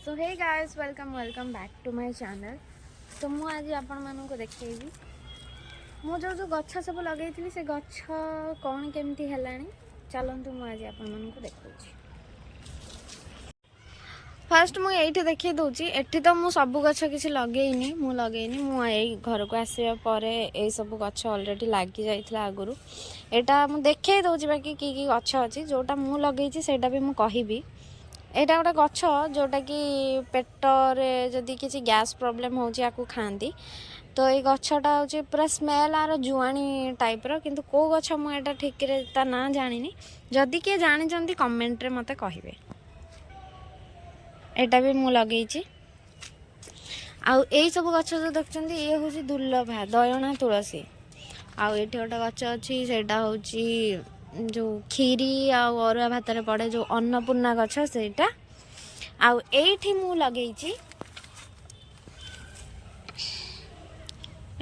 So hey guys welcome back to my channel. तो मु आज आपण मानक देखैबी मु जो गछ सब लगे से गछ कौन केमती हेलानी चलतु मु आज आपण मानक देखौछि। फर्स्ट मु एठी देखै दउछि एठी तो मु सब गछ किछि लगेइनी मु लगेइनी मु एई घर को आसीबा परे एई सब गछ ऑलरेडी लागी जाइतला आगुरु एटा मु देखै दउछि बाकी की गछ अछि जोटा मु लगेइछि सेटा भी मु कहिबी। एटा गोटे गछ जोटा कि पेटरे जदि किसी गैस प्रॉब्लम होची आकु खांदी तो ये गछटा हूँ पूरा स्मेल आर जुआणी टाइप्र किंतु को गछ मुझे ठीक ता ना जानी जदि किए जानी कमेंट रे मते कहिबे। एटा भी मु लगेइछि आउ एई सब गछ जो देखछन्ती ये होची दुर्लभा दयना तुलसी आउ एठी गोटे गछ अछि सेटा होची जो खीरी आउ अरुआ भात रे पड़े जो अन्नपूर्णा गछ सेटा आउ एठी मु लगेइछि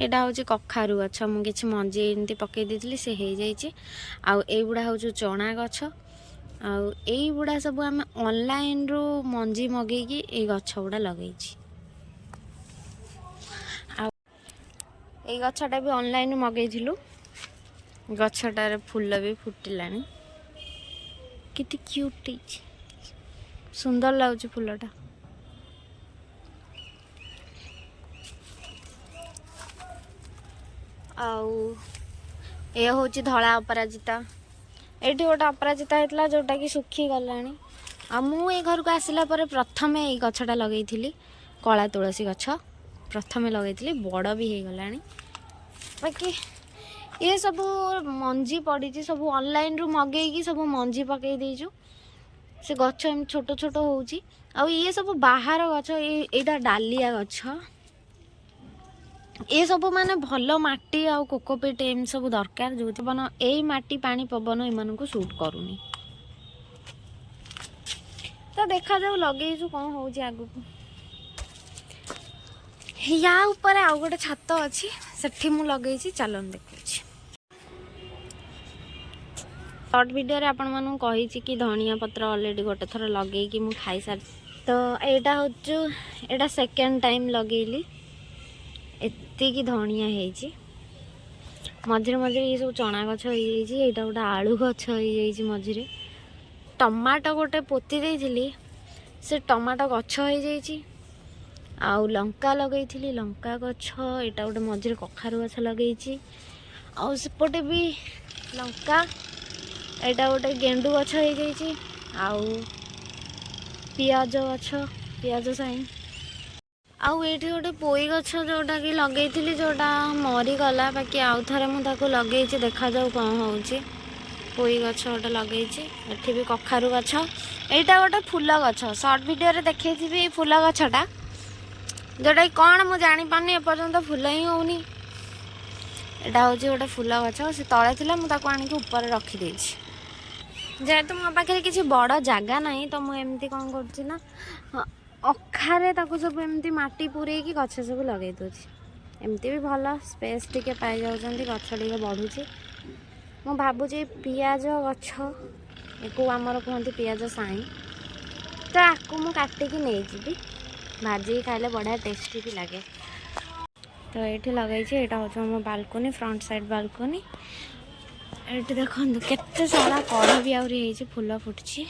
एटा होची कखारु गछ मु किछि मंजी एंती पके देथिली से हे जाइछि आउ एई बुडा होची चना गछ आउ एई बुडा सब हम ऑनलाइन रो मंजी मगे की ए गछ बुडा लगेइछि आउ एई गछटा भी ऑनलाइन मगे थिलु गछटारे फूल भी फुटिलानी किति क्यूट है सुंदर लगुच फूलटा। आउ ए होची धला अपराजिता एठी गोटे अपराजिता हेतला जोटा कि सुखी गलानी आ मु ए घर को आसिला परे प्रथमे ए गछटा लगेइथिली कला तुलसी गछ प्रथमे लगेइथिली बड़ भी हे गलानी बाकी ये सब मंजी पड़ी सब ऑनलाइन रू मगेगी सब मंजी पकई देजु से गछ छोट छोट होउची आ ये सब बाहर गछ एटा डालिया गछ ये सब माने भलो माटी आ कोकोपीट एम सब दरकार जो बन एई माटी पानी पवन एमान को सूट करूनी तो देखा जाऊ लगेजु कौन होउची आगु या ऊपर आ गोटे छात अछि सेठी मु लगेइछि चलन देखुछि। शॉर्ट वीडियो रे आपण मानु कहिछि कि धनिया पत्र ऑलरेडी गोटे थर लगे कि मु खाई सार तो एटा होचु एटा सेकंड टाइम लगेली एत्ते कि धनिया हेछि मझिरे मझिरे ये सब चना गछ होई जाइछि एटा गोटे आलू गछ होई जाइछि मझिरे टमाटो गोटे पोती देइथिली से टमाटो गछ होई जाइछि आउ लंका लगेइथिली लंका गछ एटा गोटे मझिरे कखारु गछ लगेइछि आउ सेपटे भी लंका एटा गोटे गेंडू गछ हो जाइछि आउ पियाज गछ पियाज साइन आउ एठी गोटे पोई गछ जोटा कि लगेइथिली जोटा मरी गला बाकी आउ थरे मु ताको लगेइछि देखा जाऊ कौन होउछि पोई गछ गोटे लगेइछि एठी भी कखारु गछ एटा गोटे फूल गछ शॉर्ट वीडियो रे देखैथिबी ए फूल गछटा जोटा कौन मु जानि पानी ए पर्यंत फूल ही होउनी एटा होछि गोटे फूल गछ से तळे थिला मु ताको आनि के ऊपर रखि देछि जेहेतु मो पाखे किसी बड़ जगह ना तो मुझे कौन कर अखारे सब एमती माटी पूरे की गछ सब लगे दूसरी एमती भी भल स्पेस टिके पाई जाउछन्ती गछ टिके बढ़ुची मु भाबुची पियाज गछ एको आमर कहते पियाज साई तो आपको मु काटिकी नहीं जी भाजी खाइले बढ़िया टेस्टी भी लगे तो ये लगे यहाँ हूँ मो balcony front side balcony eighty देखो केते सारा कढ़ भी आउरी फूल फुटची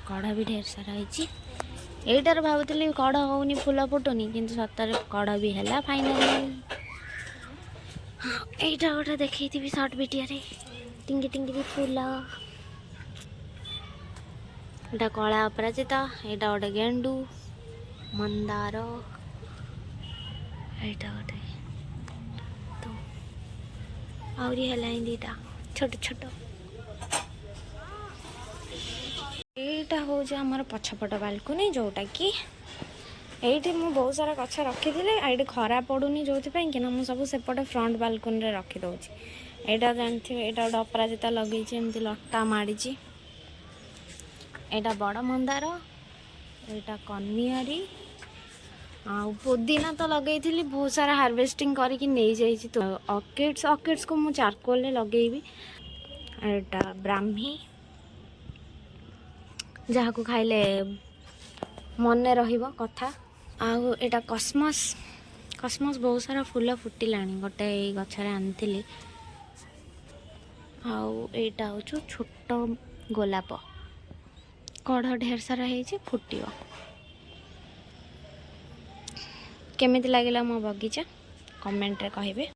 कढ़ भी ढेर सारा यहीटार भावुली कढ़ होनी फूल फुटुनी किंतु सतर कढ़ भी है फाइनाली यहीटा गोटे देखी सर्ट वीडियो टिंगी टिंगी फूल एटा कला अपराजिता एटा गोटे गेंडू मंदार एटा गोटे आउरी है दीटा छोट छोट एटा हूँ आमर पछपट बालकोनी जोटा कि ये मुझे बहुत सारा गछ रखी ये खरा पड़ूनी जो कि ना मुझे सब सेपटे फ्रंट बालकोनी रे रखी दूची यहाँ जानते यहाँ गोटे अपराजिता लगे एमती लटा माड़ी यहाँ बड़ मंदार यहाँ कनियारी आ पुदीना तो लगे बहुत सारा हार्वेस्टिंग करके नहीं जाइए तो ऑर्किड्स को मुझे चारकोल लगे एटा ब्राह्मी ଯାହାକୁ ଖାଇଲେ ମନେ ରହିବ କଥା। ଆଉ ଏଇଟା କସମସ୍ ବହୁତ ସାରା ଫୁଲ ଫୁଟିଲାଣି, ଗୋଟେ ଏଇ ଗଛରେ ଆଣିଥିଲି। ଆଉ ଏଇଟା ହେଉଛି ଛୋଟ ଗୋଲାପ, କଢ଼ ଢେର ସାରା ହେଇଛି, ଫୁଟିବ। କେମିତି ଲାଗିଲା ମୋ ବଗିଚା କମେଣ୍ଟରେ କହିବେ।